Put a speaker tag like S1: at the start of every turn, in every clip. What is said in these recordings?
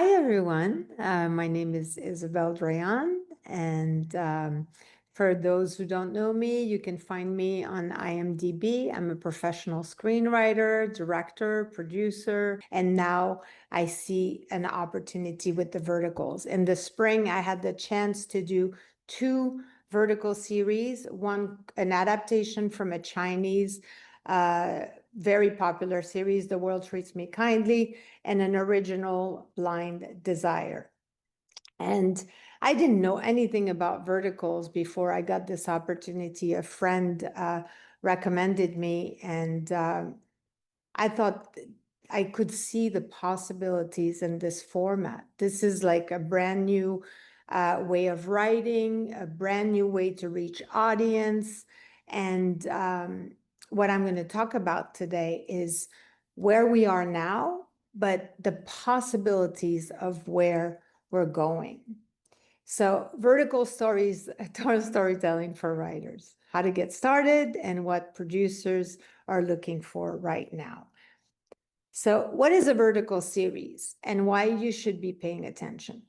S1: Hi, everyone. My name is Isabel Dréan, and for those who don't know me, you can find me on IMDb. I'm a professional screenwriter, director, producer, and now I see an opportunity with the verticals. In the spring, I had the chance to do two vertical series, one an adaptation from a Chinese very popular series, The World Treats Me Kindly, and an original Blind Desire. And I didn't know anything about verticals before I got this opportunity. A friend recommended me, and I thought I could see the possibilities in this format. This is like a brand new way of writing, a brand new way to reach audience. And what I'm going to talk about today is where we are now, but the possibilities of where we're going. So vertical stories, storytelling for writers, how to get started and what producers are looking for right now. So what is a vertical series and why you should be paying attention?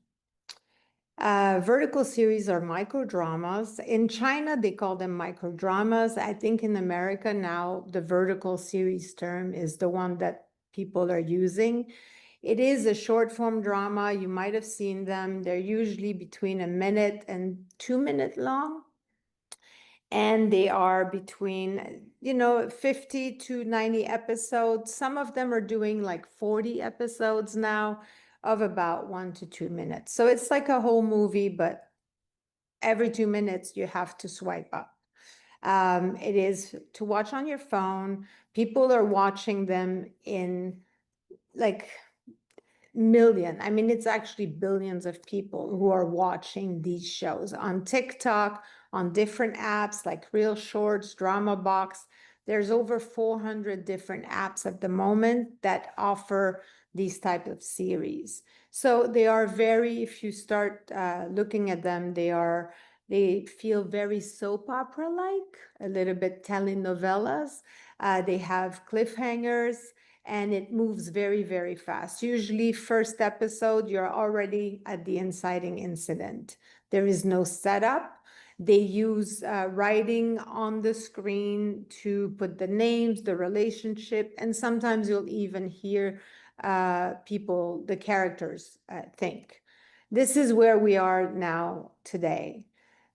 S1: Vertical series are microdramas. In China, they call them microdramas. I think in America now, the vertical series term is the one that people are using. It is a short form drama. You might have seen them. They're usually between 1 minute and 2 minutes long. And they are between, 50 to 90 episodes. Some of them are doing like 40 episodes now of about 1 to 2 minutes. So it's like a whole movie, but every 2 minutes you have to swipe up. It is to watch on your phone. People are watching them in like I mean, it's actually billions of people who are watching these shows on TikTok, on different apps like Real Shorts, Drama Box. There's over 400 different apps at the moment that offer these type of series. So they are very, if you start looking at them, they feel very soap opera-like, a little bit telenovelas. They have cliffhangers and it moves very, very fast. Usually first episode, you're already at the inciting incident. There is no setup. They use writing on the screen to put the names, the relationship, and sometimes you'll even hear people, the characters think. This is where we are now today.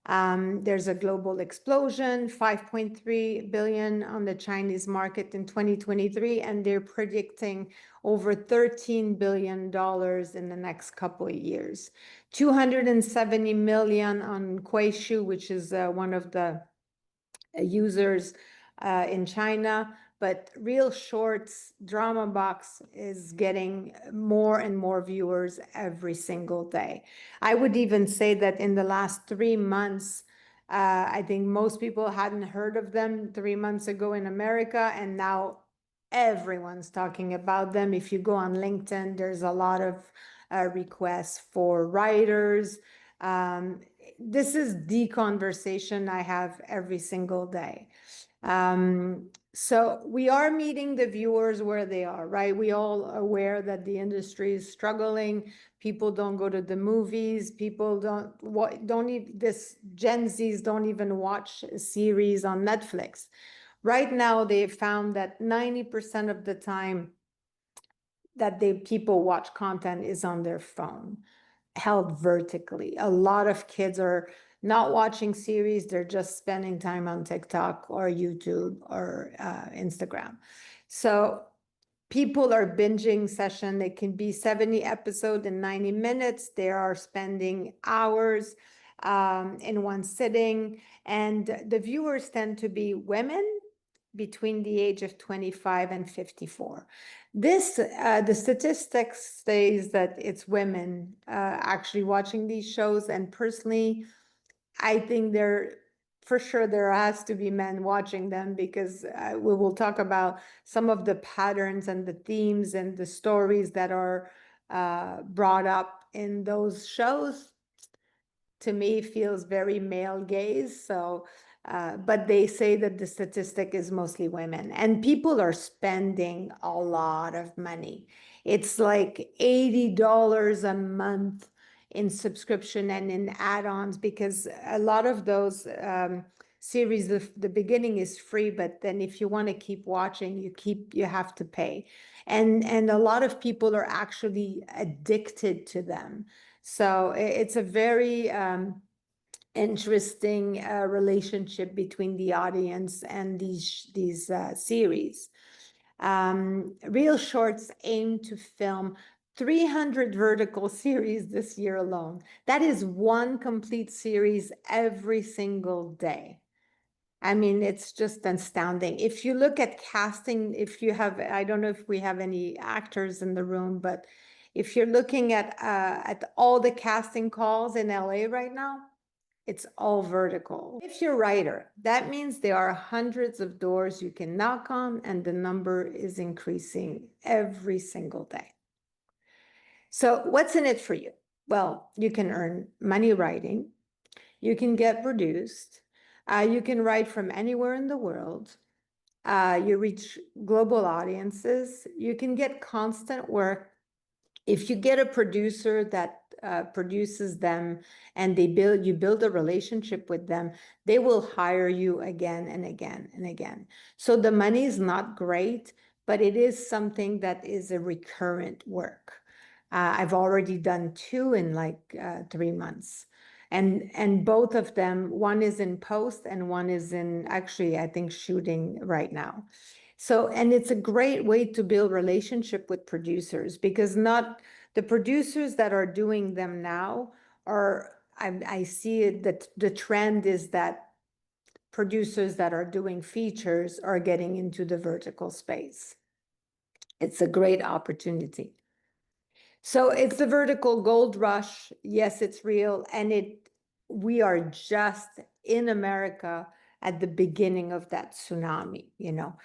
S1: There's a global explosion, 5.3 billion on the Chinese market in 2023, and they're predicting over $13 billion in the next couple of years. 270 million on Kuaishou, which is one of the users in China, but Real Shorts, Drama Box is getting more and more viewers every single day. I would even say that in the last 3 months, I think most people hadn't heard of them 3 months ago in America, and now everyone's talking about them. If you go on LinkedIn, there's a lot of requests for writers. This is the conversation I have every single day. So we are meeting the viewers where they are, right? We all are aware that the industry is struggling. People don't go to the movies. People don't even, this Gen Zs don't even watch a series on Netflix. Right now, they found that 90% of the time that people watch content is on their phone, held vertically. A lot of kids are not watching series, they're just spending time on TikTok or YouTube or Instagram. So people are binging session. It can be 70 episodes in 90 minutes. They are spending hours in one sitting. And the viewers tend to be women between the age of 25 and 54. The statistics says that it's women actually watching these shows. And personally, I think for sure there has to be men watching them, because we will talk about some of the patterns and the themes and the stories that are brought up in those shows. To me, feels very male gaze. So But they say that the statistic is mostly women, and people are spending a lot of money. It's like $80 a month in subscription and in add-ons, because a lot of those series, the beginning is free, but then if you want to keep watching, you have to pay. And a lot of people are actually addicted to them. So it's a very interesting relationship between the audience and these series. Real Shorts aim to film 300 vertical series this year alone. That is one complete series every single day. I mean, it's just astounding. If you look at casting, if you have, I don't know if we have any actors in the room, but if you're looking at all the casting calls in LA right now, it's all vertical. If you're a writer, that means there are hundreds of doors you can knock on, and the number is increasing every single day. So what's in it for you? Well, you can earn money writing. You can get produced. You can write from anywhere in the world. You reach global audiences. You can get constant work. If you get a producer that produces them and you build a relationship with them, they will hire you again and again and again. So the money is not great, but it is something that is a recurrent work. I've already done 2 in like 3 months. And both of them, one is in post and one is in, actually, I think, shooting right now. So, and it's a great way to build relationship with producers, because not the producers that are doing them now are, I see it, that the trend is that producers that are doing features are getting into the vertical space. It's a great opportunity. So it's the vertical gold rush. Yes, it's real. And we are just in America at the beginning of that tsunami, you know.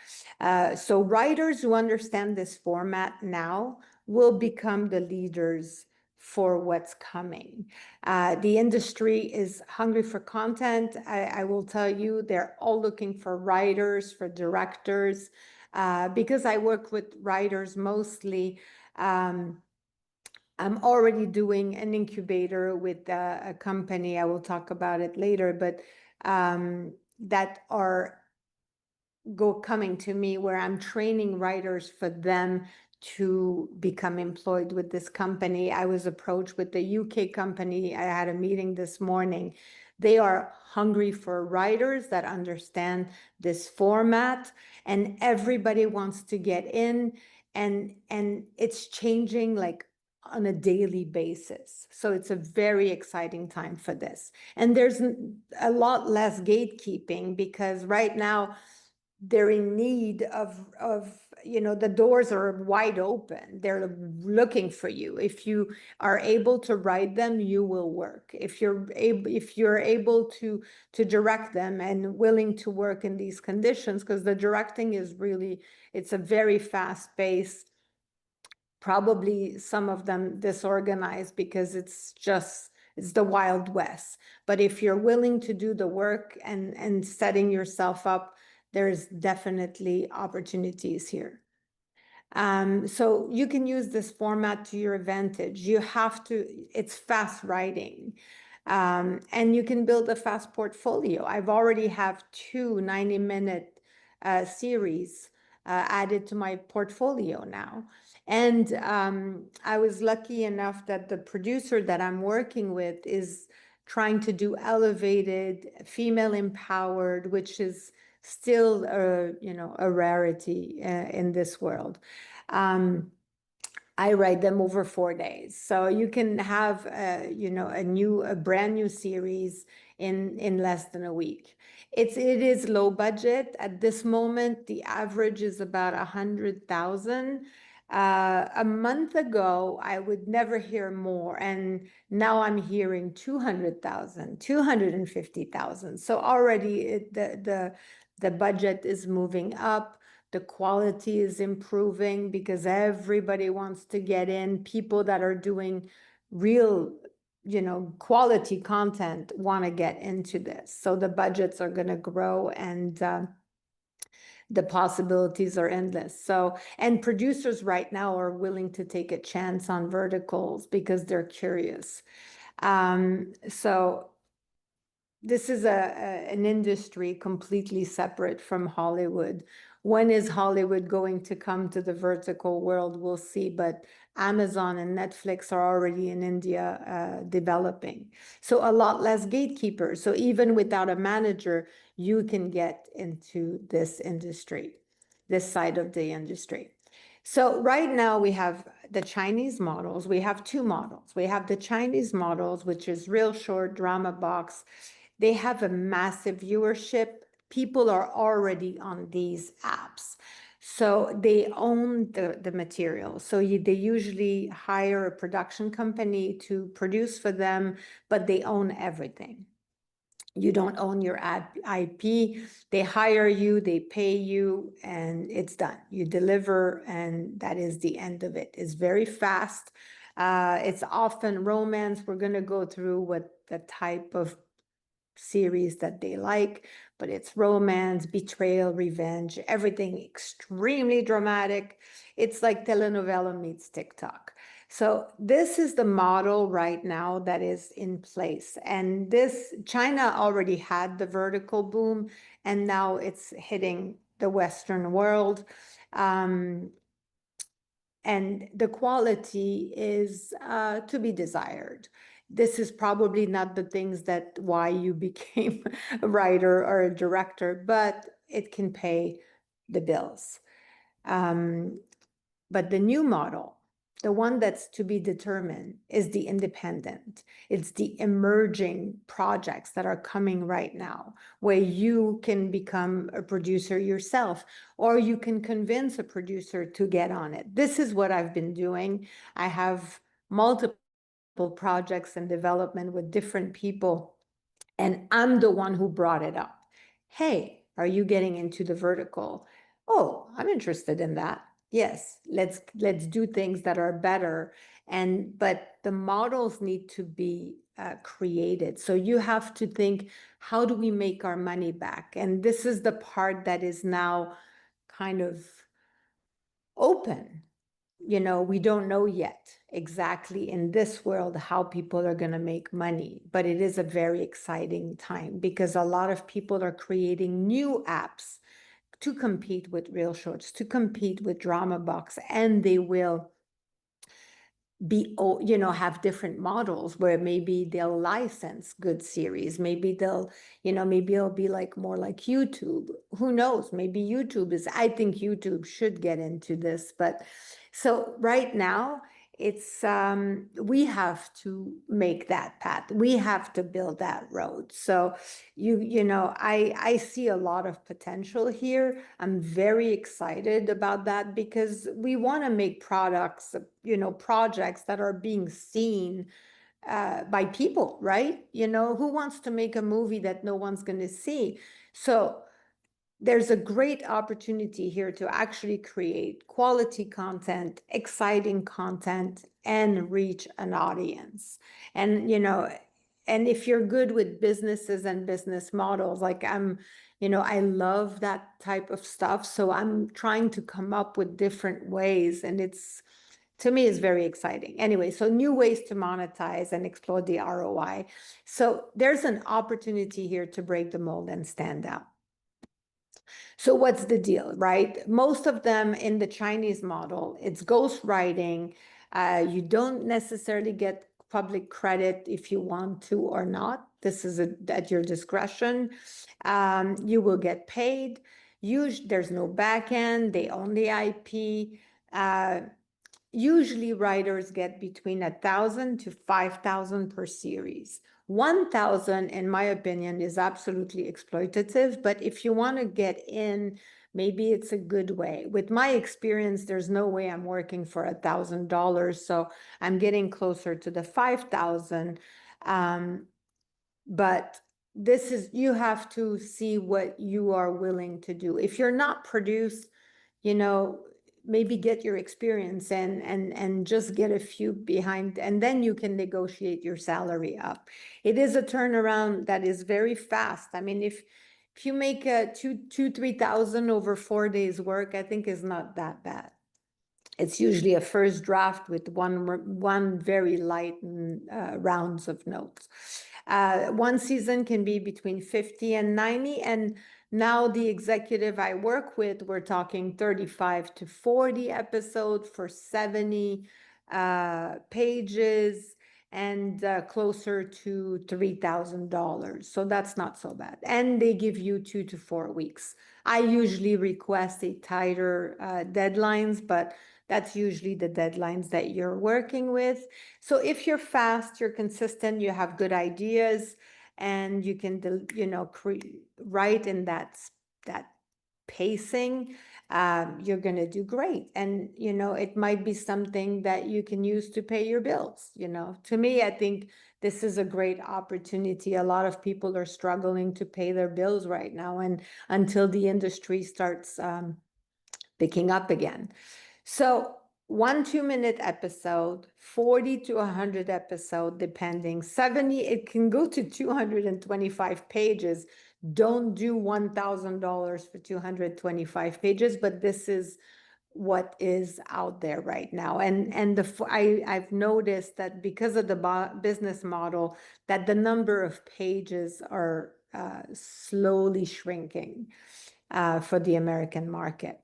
S1: So writers who understand this format now will become the leaders for what's coming. The industry is hungry for content. I will tell you, they're all looking for writers, for directors, because I work with writers mostly. I'm already doing an incubator with a company. I will talk about it later, but that are coming to me, where I'm training writers for them to become employed with this company. I was approached with the UK company. I had a meeting this morning. They are hungry for writers that understand this format, and everybody wants to get in, and it's changing like on a daily basis. So it's a very exciting time for this. And there's a lot less gatekeeping, because right now they're in need of, you know, the doors are wide open. They're looking for you. If you are able to write them, you will work. If you're able to direct them and willing to work in these conditions, because the directing is really, it's a very fast pace. Probably some of them disorganized, because it's the Wild West. But if you're willing to do the work and setting yourself up, there's definitely opportunities here. So you can use this format to your advantage. It's fast writing. And you can build a fast portfolio. I've already have 2 90-minute series added to my portfolio now. And I was lucky enough that the producer that I'm working with is trying to do elevated, female empowered, which is still a rarity in this world. I write them over 4 days, so you can have a brand new series in less than a week. It is low budget at this moment. The average is about 100,000. A month ago, I would never hear more, and now I'm hearing 200,000, 250,000. So already the budget is moving up. The quality is improving because everybody wants to get in. People that are doing real quality content want to get into this. So the budgets are going to grow, and the possibilities are endless. So, and producers right now are willing to take a chance on verticals because they're curious. So this is an industry completely separate from Hollywood. When is Hollywood going to come to the vertical world? We'll see. But Amazon and Netflix are already in India developing. So a lot less gatekeepers. So even without a manager, you can get into this industry, this side of the industry. So right now we have the Chinese models. We have two models. We have the Chinese models, which is Real Short, Drama Box. They have a massive viewership. People are already on these apps. So they own the material. So they usually hire a production company to produce for them, but they own everything. You don't own your IP. They hire you, they pay you, and it's done. You deliver, and that is the end of it. It's very fast. It's often romance. We're going to go through what the type of series that they like, but it's romance, betrayal, revenge, everything extremely dramatic. It's like telenovela meets TikTok. So this is the model right now that is in place. And this, China already had the vertical boom, and now it's hitting the Western world. And the quality is to be desired. This is probably not the things that why you became a writer or a director, but it can pay the bills. But the new model, the one that's to be determined, is the independent. It's the emerging projects that are coming right now, where you can become a producer yourself, or you can convince a producer to get on it. This is what I've been doing. I have multiple projects in development with different people, and I'm the one who brought it up. Hey, are you getting into the vertical? Oh, I'm interested in that. Yes, let's do things that are better. But the models need to be created. So you have to think, how do we make our money back? And this is the part that is now kind of open. We don't know yet exactly in this world how people are going to make money, but it is a very exciting time because a lot of people are creating new apps to compete with Real Shorts, to compete with Drama Box, and they will be, have different models where maybe they'll license good series. Maybe maybe it'll be like more like YouTube. Who knows? Maybe I think YouTube should get into this. But so right now, it's we have to make that path. We have to build that road. So I see a lot of potential here. I'm very excited about that because we want to make projects that are being seen by people, right? Who wants to make a movie that no one's going to see? So there's a great opportunity here to actually create quality content, exciting content, and reach an audience. And, and if you're good with businesses and business models, like I love that type of stuff. So I'm trying to come up with different ways, and to me, it's very exciting. Anyway, so new ways to monetize and explore the ROI. So there's an opportunity here to break the mold and stand out. So what's the deal, right? Most of them in the Chinese model, it's ghostwriting. You don't necessarily get public credit if you want to or not. This is at your discretion. You will get paid. There's no back end. They own the IP. Usually writers get between 1,000 to 5,000 per series. 1,000, in my opinion, is absolutely exploitative, but if you want to get in, maybe it's a good way. With my experience, there's no way I'm working for $1,000, so I'm getting closer to the 5,000. But you have to see what you are willing to do. If you're not produced, maybe get your experience and just get a few behind, and then you can negotiate your salary up. It is a turnaround that is very fast. I mean, if you make a 3,000 over 4 days work, I think is not that bad. It's usually a first draft with one very light rounds of notes. One season can be between 50 and 90, and now the executive I work with, we're talking 35 to 40 episodes for 70 pages, and closer to $3,000. So that's not so bad. And they give you 2 to 4 weeks. I usually request a tighter deadlines, but that's usually the deadlines that you're working with. So if you're fast, you're consistent, you have good ideas, and you can, write in that pacing, you're going to do great. And, it might be something that you can use to pay your bills. To me, I think this is a great opportunity. A lot of people are struggling to pay their bills right now, and until the industry starts picking up again. So 1 2-minute episode, 40 to 100 episode, depending, 70, it can go to 225 pages. Don't do $1,000 for 225 pages, but this is what is out there right now. And I've noticed that because of the business model, that the number of pages are slowly shrinking for the American market.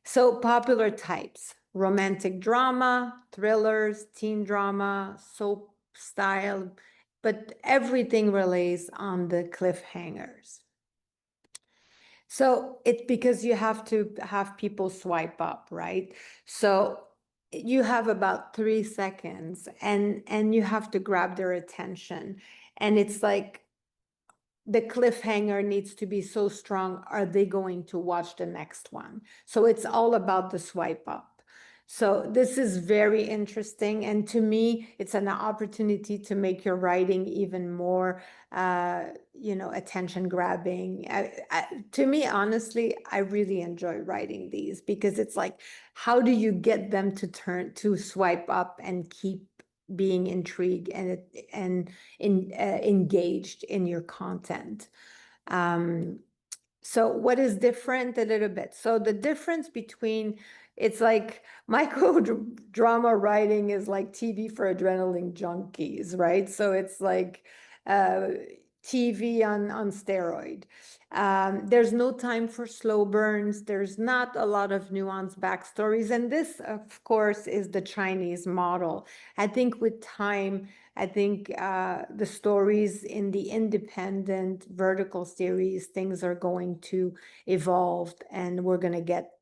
S1: So popular types: romantic drama, thrillers, teen drama, soap style, but everything relays on the cliffhangers. So it's because you have to have people swipe up, right? So you have about 3 seconds, and you have to grab their attention. And it's like, the cliffhanger needs to be so strong. Are they going to watch the next one? So it's all about the swipe up. So this is very interesting. And to me, it's an opportunity to make your writing even more, attention grabbing. To me, honestly, I really enjoy writing these, because it's like, how do you get them to swipe up and keep being intrigued and engaged in your content? So what is different a little bit? So the difference between, it's like drama writing is like TV for adrenaline junkies, right? So it's like TV on steroid. There's no time for slow burns. There's not a lot of nuanced backstories. And this, of course, is the Chinese model. I think with time, I think the stories in the independent vertical series, things are going to evolve, and we're going to get,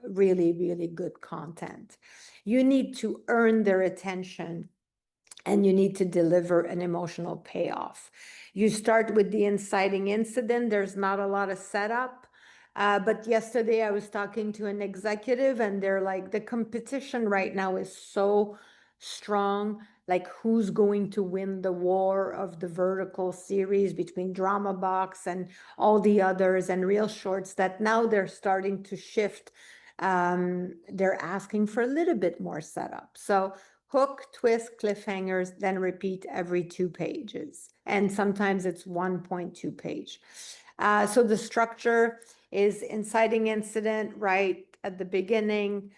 S1: really, really good content. You need to earn their attention, and you need to deliver an emotional payoff. You start with the inciting incident. There's not a lot of setup. But yesterday I was talking to an executive, and they're like, the competition right now is so strong. Like, who's going to win the war of the vertical series between Drama Box and all the others and Real Shorts, that now they're starting to shift. They're asking for a little bit more setup. So hook, twist, cliffhangers, then repeat every 2 pages. And sometimes it's 1.2 page. So the structure is inciting incident right at the beginning.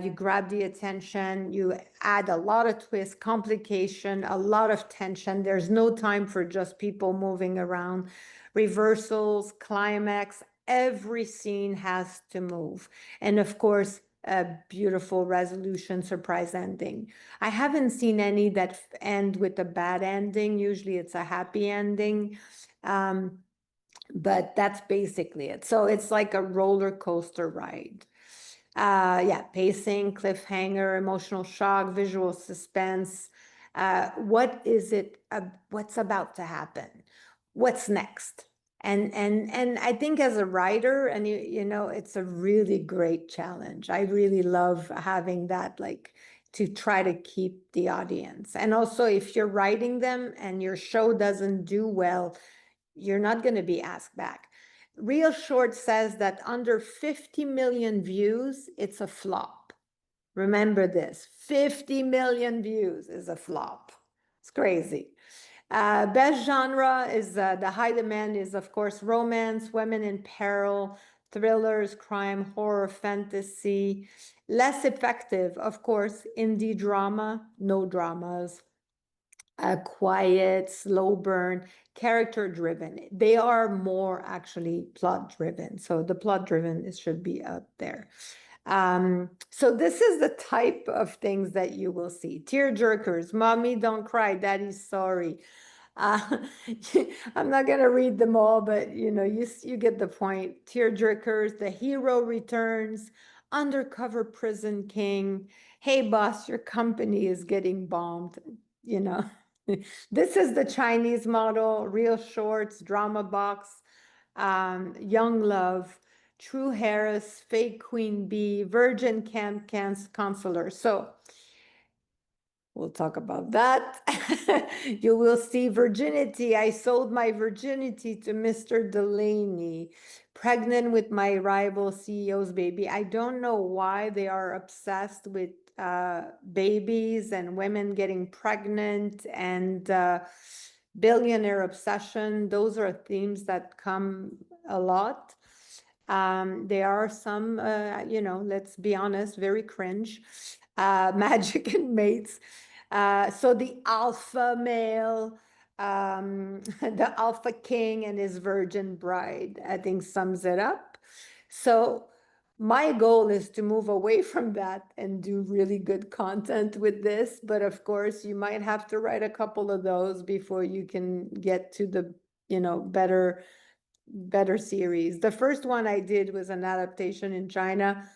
S1: You grab the attention, you add a lot of twist, complication, a lot of tension. There's no time for just people moving around. Reversals, climax, every scene has to move. And of course, a beautiful resolution, surprise ending. I haven't seen any that end with a bad ending. Usually it's a happy ending. But that's basically it. So it's like a roller coaster ride. Pacing, cliffhanger, emotional shock, visual suspense. What is it? What's about to happen? What's next? And I think as a writer, and it's a really great challenge. I really love having that, like, to try to keep the audience. And also, if you're writing them and your show doesn't do well, you're not going to be asked back. Real Short says that under 50 million views, it's a flop. Remember this, 50 million views is a flop. It's crazy. Best genre is the high demand is, of course, romance, women in peril, thrillers, crime, horror, fantasy. Less effective, of course, indie drama, no dramas, quiet, slow burn, character driven. They are more actually plot driven. So the plot driven should be up there. So this is the type of things that you will see. Tear jerkers, mommy, don't cry, daddy's sorry. Uh, I'm not gonna read them all, but you get the point. Tear jerkers, the hero returns, undercover prison king. Hey boss, your company is getting bombed. You know, this is the Chinese model. Real Shorts, drama box, young love. True Harris, Fake Queen Bee, Virgin Camp Counselor. So we'll talk about that. You will see virginity. I sold my virginity to Mr. Delaney. Pregnant with my rival CEO's baby. I don't know why they are obsessed with babies and women getting pregnant and billionaire obsession. Those are themes that come a lot. There are some, let's be honest, very cringe. Magic and Mates. So the alpha male, the alpha king and his virgin bride, I think sums it up. So my goal is to move away from that and do really good content with this. But of course, you might have to write a couple of those before you can get to the, better series. The first one I did was an adaptation in China,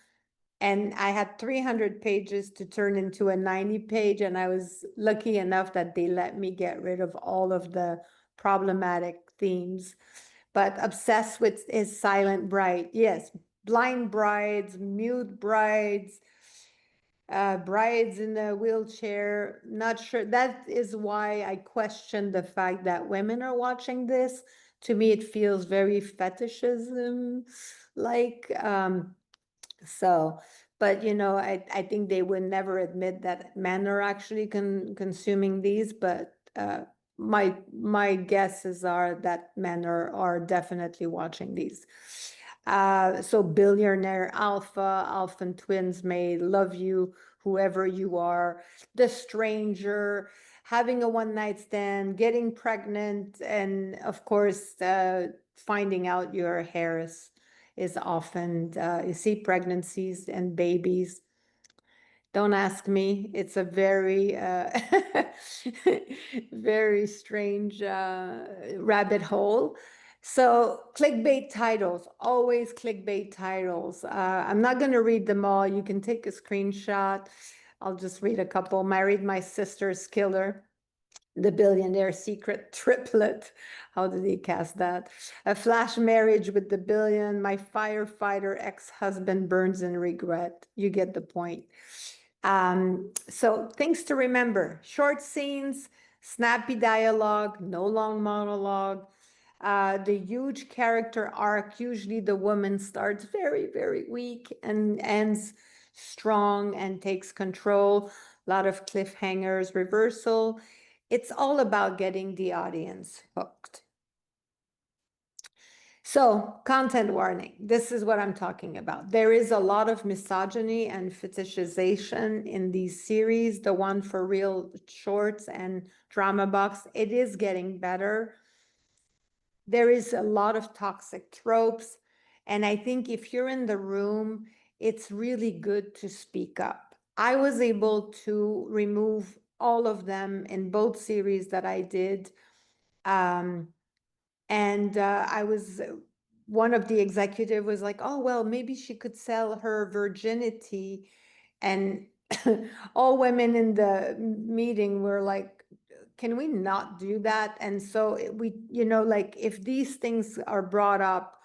S1: and I had 300 pages to turn into a 90-page, and I was lucky enough that they let me get rid of all of the problematic themes. But obsessed with is Silent Bride. Yes, blind brides, mute brides, brides in a wheelchair. Not sure. That is why I question the fact that women are watching this. To me, it feels very fetishism like. So, but I think they would never admit that men are actually consuming these, but my guesses are that men are definitely watching these. So billionaire alpha twins may love you, whoever you are, the stranger, having a one-night stand, getting pregnant, and of course, finding out your is often, you see pregnancies and babies. Don't ask me. It's a very, very strange rabbit hole. So clickbait titles, always clickbait titles. I'm not going to read them all. You can take a screenshot. I'll just read a couple. Married My Sister's Killer. The Billionaire Secret Triplet. How did he cast that? A flash marriage with the billion. My firefighter ex-husband burns in regret. You get the point. So things to remember: short scenes, snappy dialogue, no long monologue. The huge character arc, usually the woman starts very, very weak and ends strong and takes control. A lot of cliffhangers, reversal. It's all about getting the audience hooked. So, content warning. This is what I'm talking about. There is a lot of misogyny and fetishization in these series. The one for Real Shorts and Drama Box, it is getting better. There is a lot of toxic tropes. And I think if you're in the room, it's really good to speak up. I was able to remove all of them in both series that I did. I was, one of the executive was like, oh, well, maybe she could sell her virginity. And all women in the meeting were like, can we not do that? And so we, like if these things are brought up,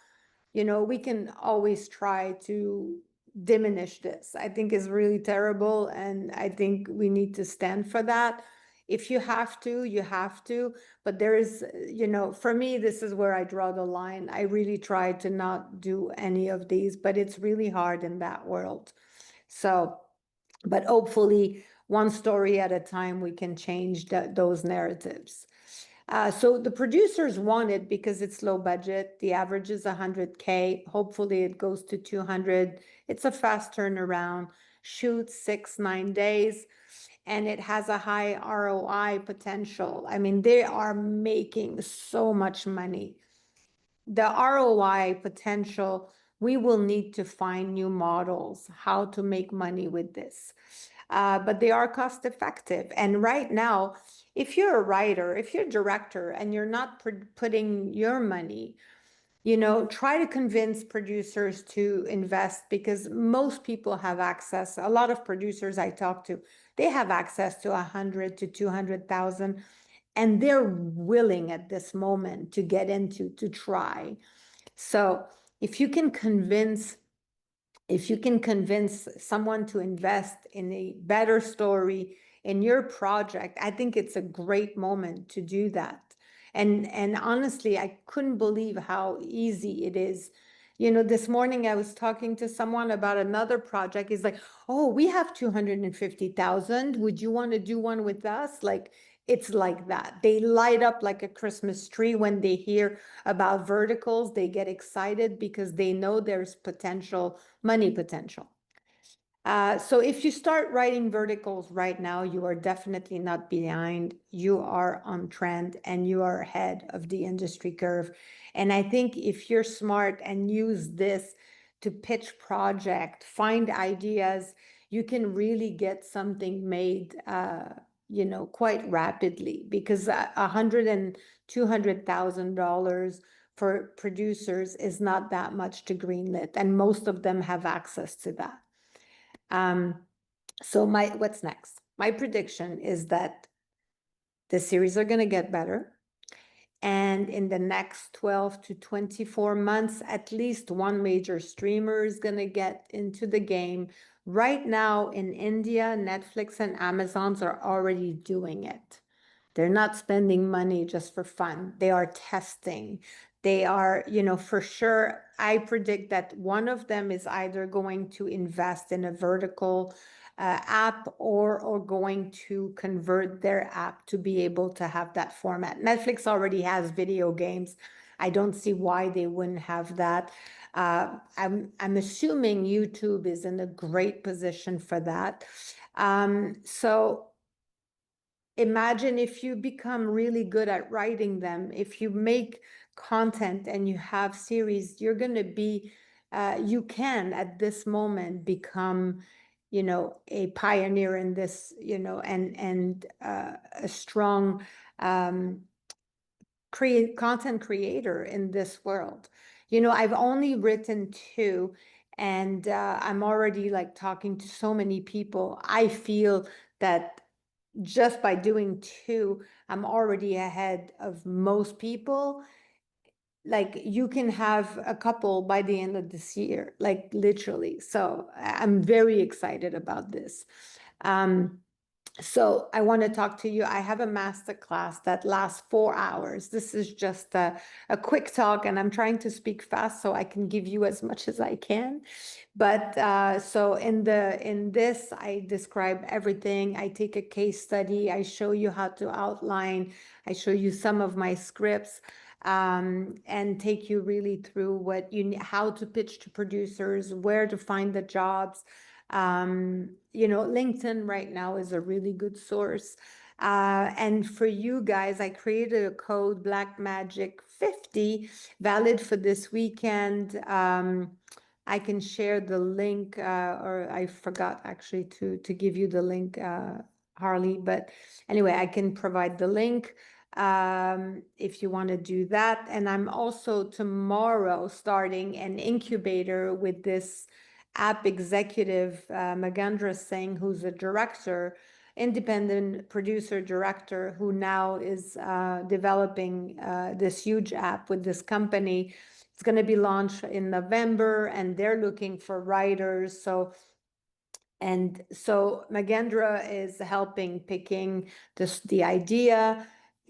S1: we can always try to diminish this. I think is really terrible. And I think we need to stand for that. If you have to, you have to. But there is, you know, for me, this is where I draw the line. I really try to not do any of these, but it's really hard in that world. So, but hopefully, one story at a time, we can change those narratives. So the producers want it because it's low budget. The average is 100K. Hopefully it goes to 200. It's a fast turnaround. Shoot 6-9 days, and it has a high ROI potential. I mean, they are making so much money. The ROI potential, we will need to find new models, how to make money with this. But they are cost effective. And right now, if you're a writer, if you're a director, and you're not putting your money, you know, try to convince producers to invest, because most people have access. A lot of producers I talk to, they have access to 100 to 200,000, and they're willing at this moment to get into, to try. So if you can convince someone to invest in a better story in your project, I think it's a great moment to do that. And honestly, I couldn't believe how easy it is. You know, this morning I was talking to someone about another project. He's like, "Oh, we have 250,000. Would you want to do one with us?" Like, it's like that. They light up like a Christmas tree when they hear about verticals. They get excited because they know there's potential, money potential. So if you start writing verticals right now, you are definitely not behind. You are on trend and you are ahead of the industry curve. And I think if you're smart and use this to pitch project, find ideas, you can really get something made, you know, quite rapidly, because $100,000 and $200,000 for producers is not that much to greenlit, and most of them have access to that. So what's next? My prediction is that the series are going to get better. And in the next 12 to 24 months, at least one major streamer is going to get into the game. Right now in India, Netflix and Amazons are already doing it. They're not spending money just for fun. They are testing. They are, you know, for sure, I predict that one of them is either going to invest in a vertical app, or going to convert their app to be able to have that format. Netflix already has video games. I don't see why they wouldn't have that. I'm assuming YouTube is in a great position for that. So imagine if you become really good at writing them, if you make content and you have series, you're going to be, you can at this moment become, you know, a pioneer in this, you know, and a strong content creator in this world. You know, I've only written 2, and I'm already like talking to so many people. I feel that just by doing 2, I'm already ahead of most people. Like, you can have a couple by the end of this year, like literally. So I'm very excited about this. So I want to talk to you. I have a master class that lasts 4 hours. This is just a quick talk, and I'm trying to speak fast so I can give you as much as I can. But so in this, I describe everything. I take a case study. I show you how to outline. I show you some of my scripts, and take you really through how to pitch to producers, where to find the jobs. You know, LinkedIn right now is a really good source. And for you guys, I created a code, Black Magic 50, valid for this weekend. I can share the link, or I forgot actually to give you the link, Harley. But anyway, I can provide the link if you want to do that. And I'm also tomorrow starting an incubator with this app executive, Magandra Singh, who's a director, independent producer director, who now is developing this huge app with this company. It's going to be launched in November, and they're looking for writers. So And so Magendra is helping picking the idea,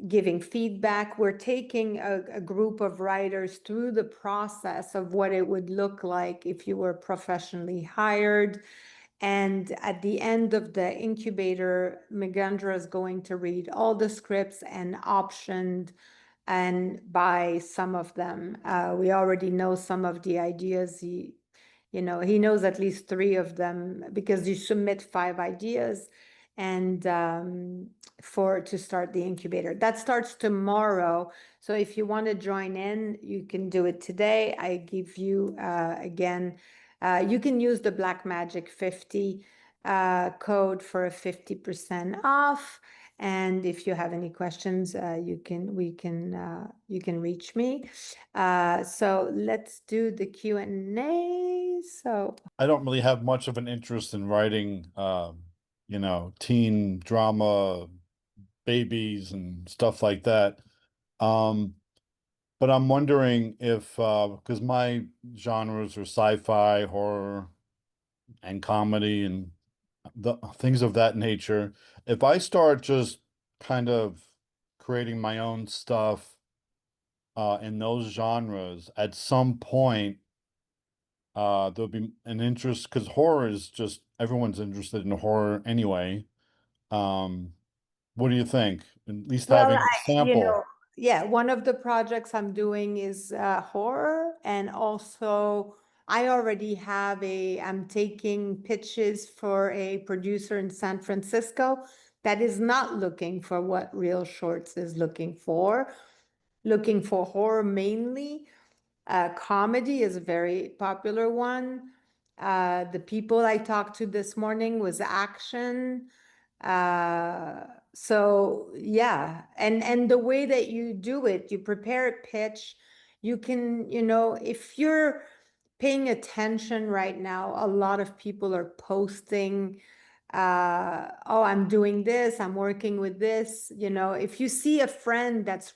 S1: giving feedback. We're taking a group of writers through the process of what it would look like if you were professionally hired. And at the end of the incubator, Magendra is going to read all the scripts and optioned and buy some of them. We already know some of the ideas. He knows at least 3 of them because you submit 5 ideas and to start the incubator. That starts tomorrow. So if you want to join in, you can do it today. I give you again, you can use the Black Magic 50 code for a 50% off. And if you have any questions, you can reach me. So let's do the Q&A. So
S2: I don't really have much of an interest in writing, teen drama, babies and stuff like that. But I'm wondering if, because my genres are sci-fi, horror, and comedy, and the things of that nature. If I start just kind of creating my own stuff, in those genres, at some point, there'll be an interest because horror is just everyone's interested in horror anyway. Um, what do you think? At least
S1: well,
S2: having a sample.
S1: yeah, one of the projects I'm doing is horror, and also I'm taking pitches for a producer in San Francisco that is not looking for what Real Shorts is looking for horror mainly. Comedy is a very popular one. The people I talked to this morning was action. So yeah, and the way that you do it, you prepare a pitch. You can, if you're paying attention right now, a lot of people are posting, oh, I'm doing this, I'm working with this. If you see a friend that's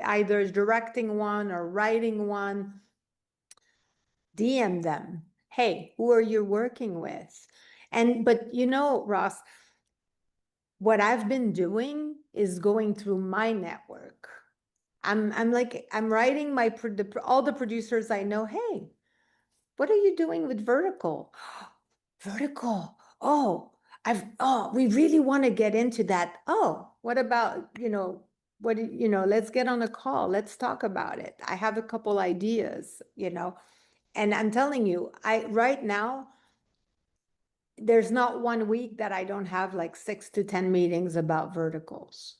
S1: either directing one or writing one, DM them. Hey, who are you working with? But Ross, what I've been doing is going through my network. I'm writing all the producers I know. Hey, what are you doing with vertical? Vertical. We really want to get into that. Oh, what about, let's get on a call. Let's talk about it. I have a couple ideas. And I'm telling you, right now, there's not one week that I don't have like 6 to 10 meetings about verticals.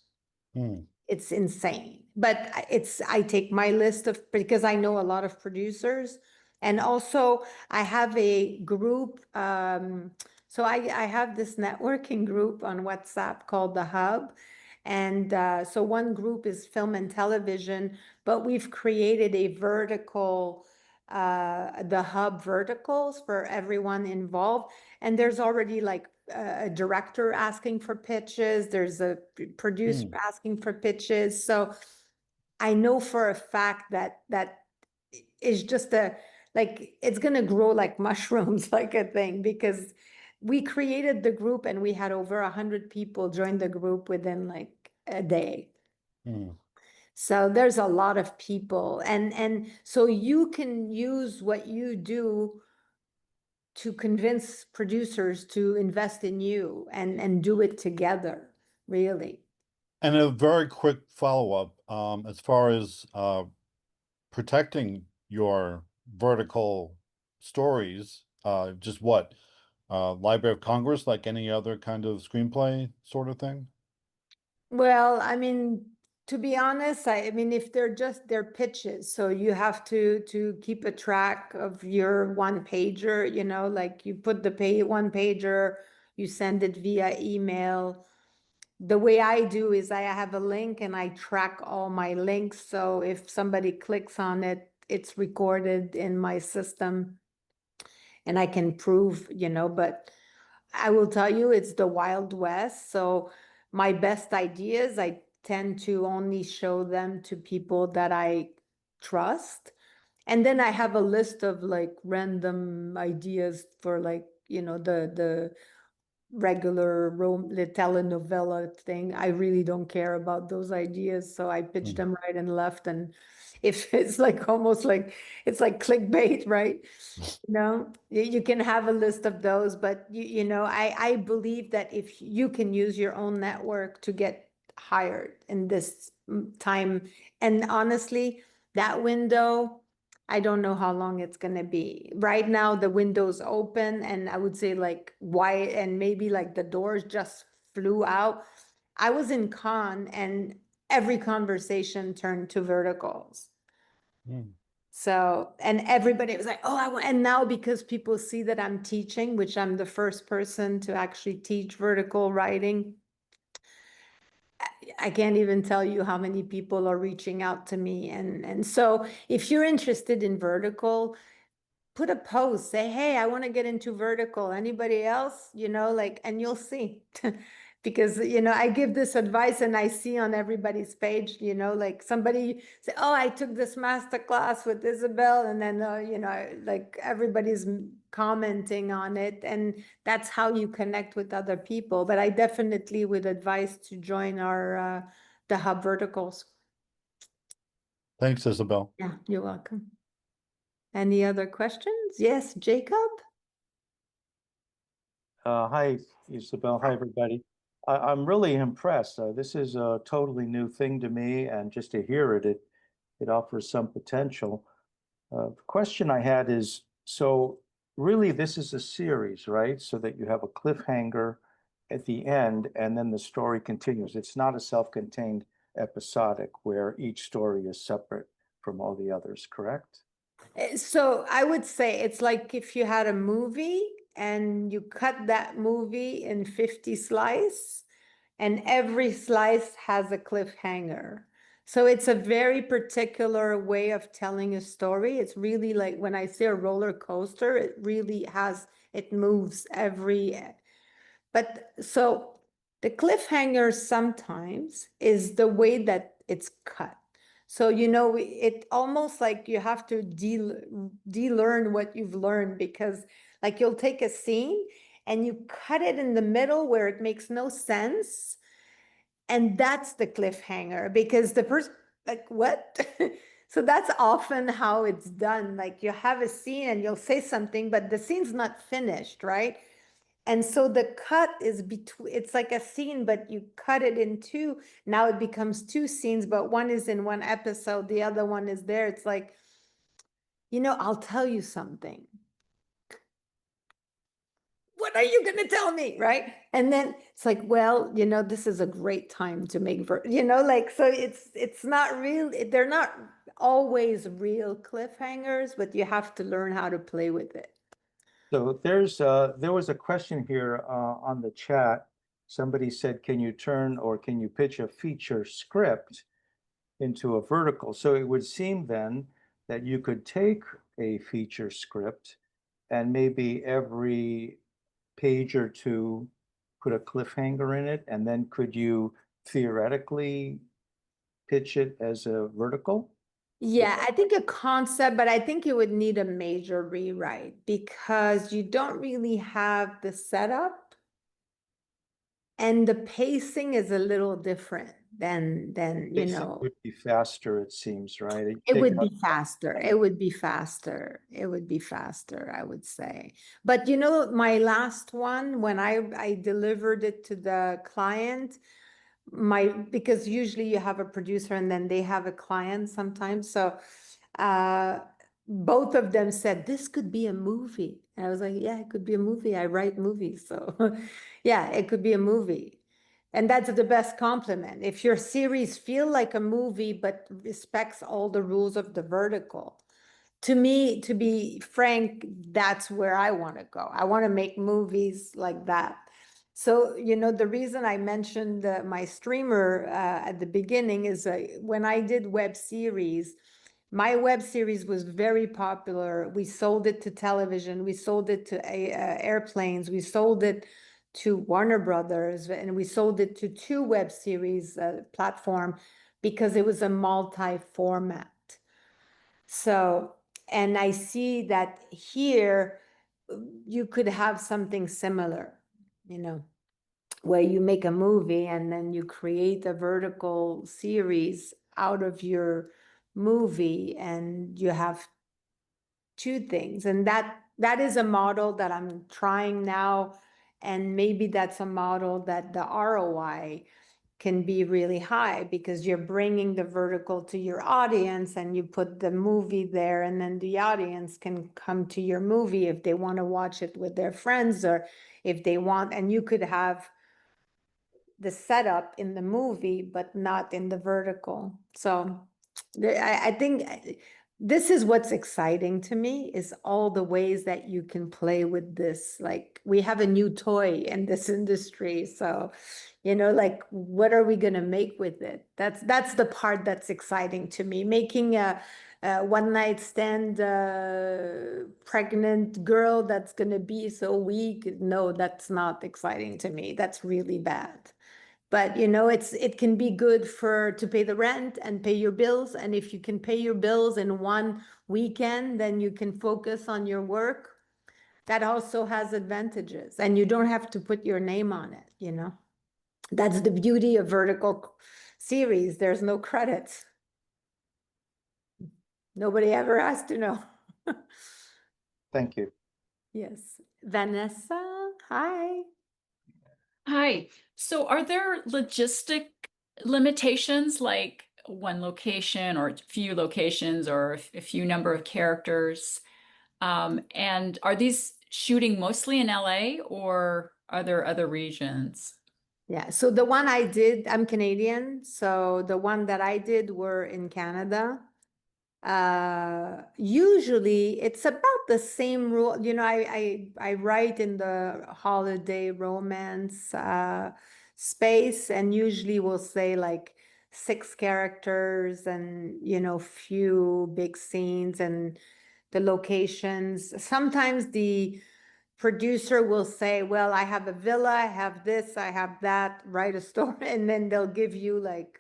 S2: Hmm.
S1: It's insane. But I take my list because I know a lot of producers. And also I have a group. So I have this networking group on WhatsApp called The Hub. And so one group is film and television, but we've created a vertical, the Hub verticals for everyone involved. And there's already like a director asking for pitches. There's a producer
S2: Hmm.
S1: asking for pitches. So I know for a fact that is just it's going to grow like mushrooms, like a thing, because we created the group and we had over 100 people join the group within like a day.
S2: Hmm.
S1: So there's a lot of people, and so you can use what you do to convince producers to invest in you and do it together, really.
S2: And a very quick follow-up, as far as protecting your vertical stories, just what? Library of Congress, like any other kind of screenplay sort of thing?
S1: Well, I mean, to be honest, I mean, if they're just their pitches, so you have to keep a track of your one pager, like you put the one pager, you send it via email. The way I do is I have a link and I track all my links. So if somebody clicks on it, it's recorded in my system and I can prove, but I will tell you it's the Wild West. So my best ideas, I tend to only show them to people that I trust. And then I have a list of like random ideas for like the regular the telenovela thing. I really don't care about those ideas, so I pitch them right and left. And if it's like almost like it's like clickbait, right? You can have a list of those, but I believe that if you can use your own network to get hired in this time, and honestly, that window, I don't know how long it's going to be. Right now, the window's open, and I would say like why, and maybe like the doors just flew out. I was in con, and every conversation turned to verticals. So, and everybody was like, oh, and now because people see that I'm teaching, which I'm the first person to actually teach vertical writing, I can't even tell you how many people are reaching out to me. And so if you're interested in vertical, put a post, say, hey, I want to get into vertical. Anybody else? And you'll see. Because, I give this advice and I see on everybody's page, like somebody say, oh, I took this master class with Isabel. And then, like everybody's commenting on it. And that's how you connect with other people. But I definitely would advise to join the Hub Verticals.
S2: Thanks, Isabel.
S1: Yeah, you're welcome. Any other questions? Yes, Jacob?
S3: Hi, Isabel. Hi, everybody. I'm really impressed. This is a totally new thing to me, and just to hear it offers some potential. The question I had is, so really this is a series, right? So that you have a cliffhanger at the end, and then the story continues. It's not a self-contained episodic where each story is separate from all the others, correct?
S1: So I would say it's like if you had a movie and you cut that movie in 50 slices, and every slice has a cliffhanger. So it's a very particular way of telling a story. It's really like when I say a roller coaster, it really it moves but so the cliffhanger sometimes is the way that it's cut. So, it almost like you have to de-learn what you've learned, because like you'll take a scene and you cut it in the middle where it makes no sense. And that's the cliffhanger, because the person, like, what? So that's often how it's done. Like you have a scene and you'll say something, but the scene's not finished, right? And so the cut is between, it's like a scene, but you cut it in two. Now it becomes two scenes, but one is in one episode, the other one is there. It's like, I'll tell you something. What are you going to tell me? Right. And then it's like, well, this is a great time to make, like, so it's not real. They're not always real cliffhangers, but you have to learn how to play with it.
S3: So there was a question here on the chat. Somebody said, can you pitch a feature script into a vertical? So it would seem then that you could take a feature script and maybe every page or two put a cliffhanger in it, and then could you theoretically pitch it as a vertical?
S1: Yeah, I think a concept, but I think it would need a major rewrite because you don't really have the setup, and the pacing is a little different than
S3: It would be faster, it seems, right?
S1: it would be faster. It would be faster. It would be faster, I would say. But my last one, when I delivered it to the client, because usually you have a producer and then they have a client sometimes. So both of them said this could be a movie. And I was like, yeah, it could be a movie. I write movies. So yeah, it could be a movie. And that's the best compliment. If your series feel like a movie, but respects all the rules of the vertical. To me, to be frank, that's where I want to go. I want to make movies like that. So, the reason I mentioned my streamer at the beginning is when I did web series, my web series was very popular. We sold it to television, we sold it to airplanes, we sold it to Warner Brothers, and we sold it to two web series platform because it was a multi-format. So, and I see that here you could have something similar, you know, where you make a movie and then you create a vertical series out of your movie, and you have two things. And that is a model that I'm trying now, and maybe that's a model that the ROI can be really high, because you're bringing the vertical to your audience and you put the movie there, and then the audience can come to your movie if they want to watch it with their friends, or if they want, and you could have the setup in the movie but not in the vertical. So I think this is what's exciting to me, is all the ways that you can play with this. Like, we have a new toy in this industry, so like, what are we going to make with it? That's the part that's exciting to me. Making a one night stand pregnant girl that's going to be so weak, no, that's not exciting to me. That's really bad. But it can be good to pay the rent and pay your bills. And if you can pay your bills in one weekend, then you can focus on your work. That also has advantages, and you don't have to put your name on it. That's the beauty of vertical series. There's no credits. Nobody ever has to know.
S3: Thank you.
S1: Yes. Vanessa, hi.
S4: Hi. So are there logistic limitations, like one location or a few locations or a few number of characters? And are these shooting mostly in LA, or are there other regions?
S1: Yeah, so the one I did, I'm Canadian, so the one that I did were in Canada. Usually it's about the same rule. I write in the holiday romance space, and usually we'll say like 6 characters, and few big scenes, and the locations. Sometimes the producer will say, well, I have a villa, I have this, I have that, write a story, and then they'll give you like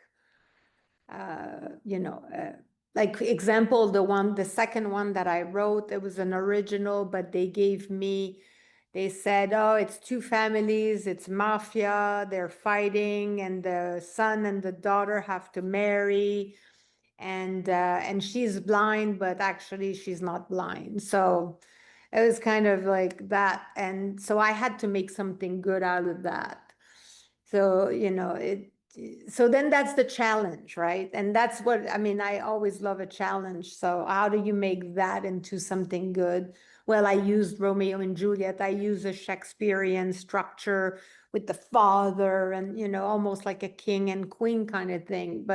S1: like example, the second one that I wrote, it was an original, but they said, oh, it's 2 families, it's mafia, they're fighting, and the son and the daughter have to marry, and she's blind, but actually she's not blind. So it was kind of like that. And so I had to make something good out of that. So, so then that's the challenge, right? And that's what, I mean, I always love a challenge. So how do you make that into something good? Well, I used Romeo and Juliet. I use a Shakespearean structure with the father and, almost like a king and queen kind of thing.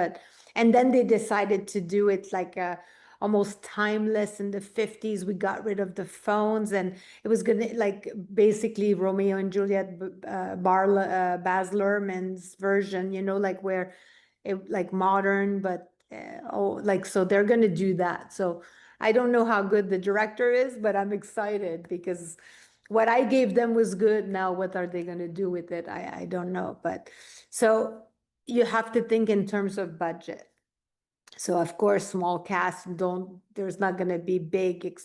S1: And then they decided to do it like almost timeless. In the 50s, we got rid of the phones, and it was gonna, like, basically Romeo and Juliet, Baz Luhrmann's version, like where it like modern, but so they're gonna do that. So I don't know how good the director is, but I'm excited because what I gave them was good. Now what are they gonna do with it? I don't know. But so you have to think in terms of budget. So of course, small cast, there's not gonna be big,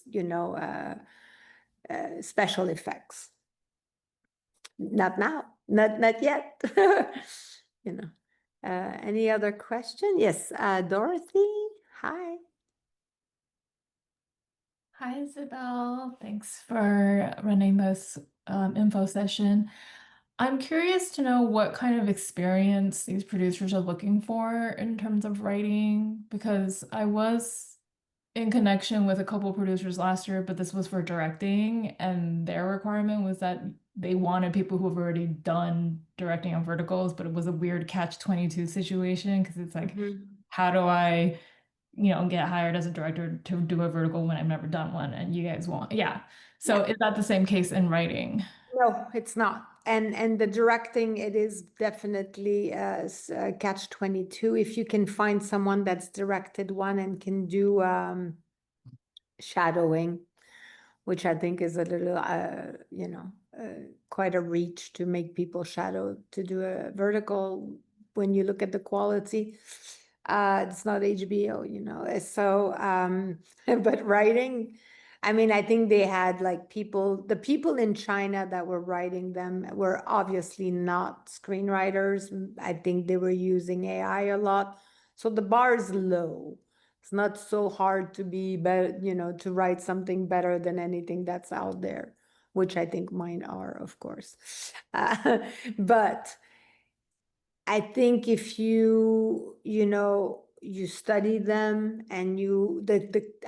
S1: special effects. Not now, not yet. Any other question? Yes, Dorothy, hi.
S5: Hi, Isabel. Thanks for running this info session. I'm curious to know what kind of experience these producers are looking for in terms of writing, because I was in connection with a couple producers last year, but this was for directing, and their requirement was that they wanted people who have already done directing on verticals, but it was a weird catch-22 situation, because it's like, how do I get hired as a director to do a vertical when I've never done one, and you guys won't. Yeah. So is that the same case in writing?
S1: No, it's not. And the directing, it is definitely catch-22. If you can find someone that's directed one and can do shadowing, which I think is a little, quite a reach to make people shadow to do a vertical. When you look at the quality, it's not HBO, so, but writing, I mean, I think they had like the people in China that were writing them were obviously not screenwriters. I think they were using AI a lot. So the bar is low. It's not so hard to be better, to write something better than anything that's out there, which I think mine are, of course. But I think if you study them and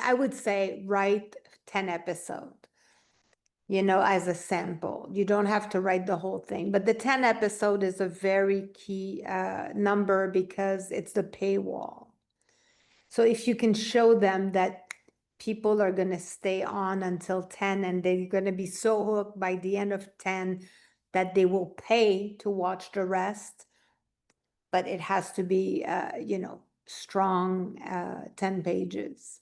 S1: I would say write 10 episodes, as a sample. You don't have to write the whole thing, but the 10 episode is a very key number because it's the paywall. So if you can show them that people are going to stay on until 10 and they're going to be so hooked by the end of 10 that they will pay to watch the rest, but it has to be, strong 10 pages.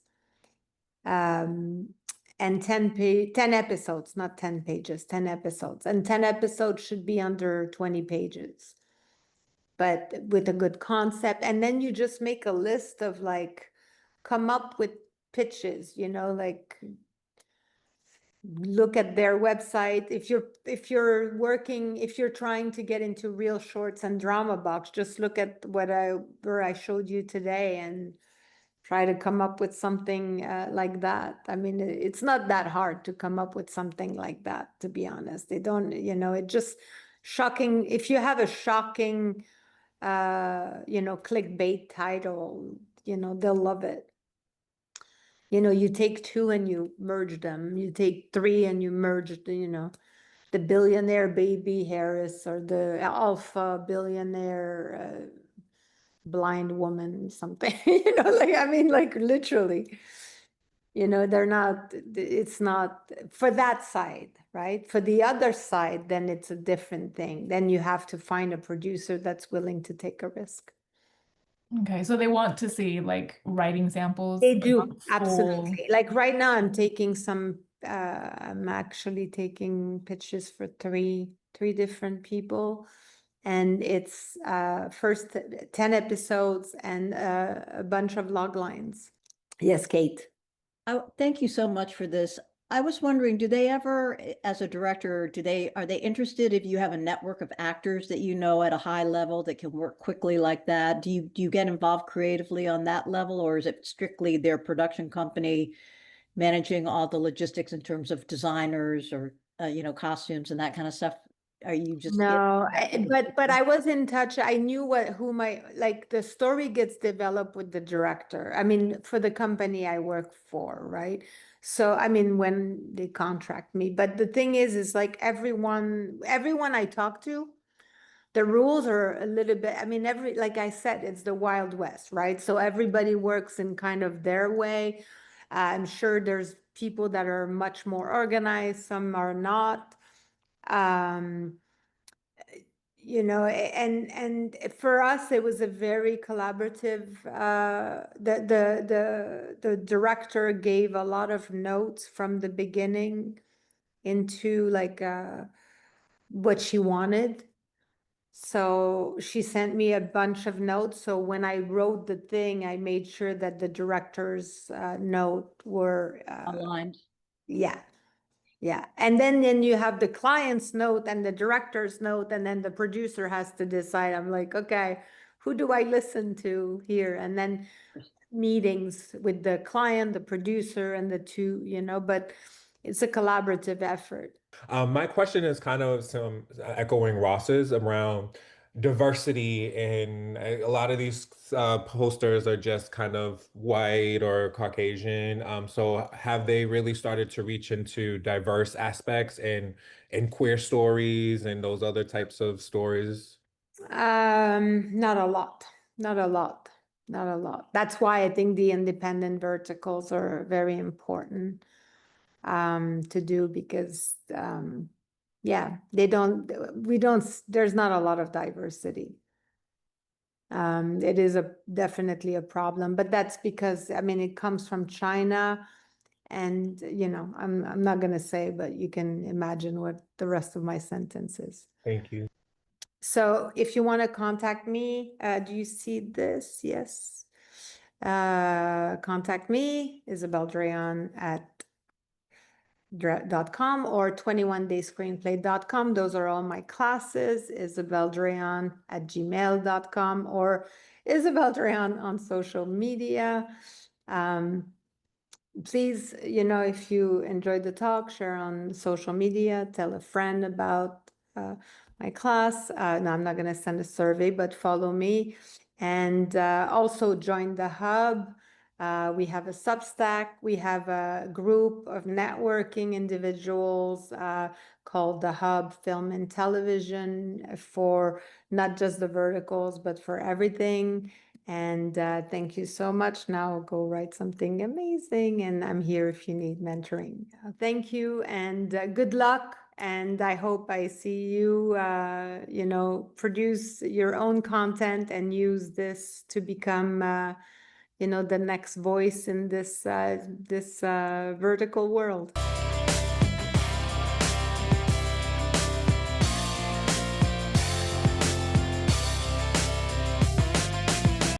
S1: And 10 episodes, not 10 pages, 10 episodes. And 10 episodes should be under 20 pages, but with a good concept. And then you just make a list of like, come up with pitches, like look at their website. If you're trying to get into reel shorts and drama box, just look at where I showed you today and try to come up with something like that. I mean, it's not that hard to come up with something like that, to be honest. They don't, it just shocking. If you have a shocking, clickbait title, they'll love it. You take two and you merge them. You take three and you merge, the billionaire baby Harris or the alpha billionaire blind woman, something, like literally, it's not for that side, right? For the other side, then it's a different thing. Then you have to find a producer that's willing to take a risk.
S5: Okay, so they want to see like writing samples.
S1: They
S5: but
S1: do,
S5: not full-
S1: absolutely. Like right now, I'm actually taking pitches for three different people. And it's first 10 episodes and a bunch of log lines. Yes, Kate.
S6: Thank you so much for this. I was wondering, do they ever, as a director, are they interested if you have a network of actors that at a high level that can work quickly like that? Do you get involved creatively on that level, or is it strictly their production company managing all the logistics in terms of designers or costumes and that kind of stuff? Are you just
S1: No, but I was in touch. I knew the story gets developed with the director. I mean, for the company I work for, right? So, I mean, when they contract me, but the thing is like everyone I talk to, the rules are a little bit, I mean, like I said, it's the Wild West, right? So everybody works in kind of their way. I'm sure there's people that are much more organized, some are not. And for us, it was a very collaborative, the director gave a lot of notes from the beginning into like what she wanted. So she sent me a bunch of notes. So when I wrote the thing, I made sure that the director's note were
S6: aligned?
S1: Yeah. Yeah. And then you have the client's note and the director's note, and then the producer has to decide. I'm like, okay, who do I listen to here? And then meetings with the client, the producer, and the two, but it's a collaborative effort.
S7: My question is kind of some echoing Ross's around diversity, and a lot of these posters are just kind of white or Caucasian. So have they really started to reach into diverse aspects and queer stories and those other types of stories?
S1: Not a lot, not a lot, not a lot. That's why I think the independent verticals are very important to do, because yeah, there's not a lot of diversity. It is definitely a problem, but that's because, I mean, it comes from China, and I'm not gonna say, but you can imagine what the rest of my sentence is.
S7: Thank you.
S1: So if you want to contact me, do you see this? Yes. Contact me, Isabel Dréan or 21dayscreenplay.com. Those are all my classes. Isabel Dréan at gmail.com or Isabel Dréan on social media. Please, if you enjoyed the talk, share on social media, tell a friend about my class. No, I'm not going to send a survey, but follow me. And also join the hub. We have a Substack. We have a group of networking individuals called the Hub Film and Television for not just the verticals, but for everything. And thank you so much. Now I'll go write something amazing, and I'm here if you need mentoring. Thank you, and good luck. And I hope I see you, produce your own content and use this to become, the next voice in this vertical world.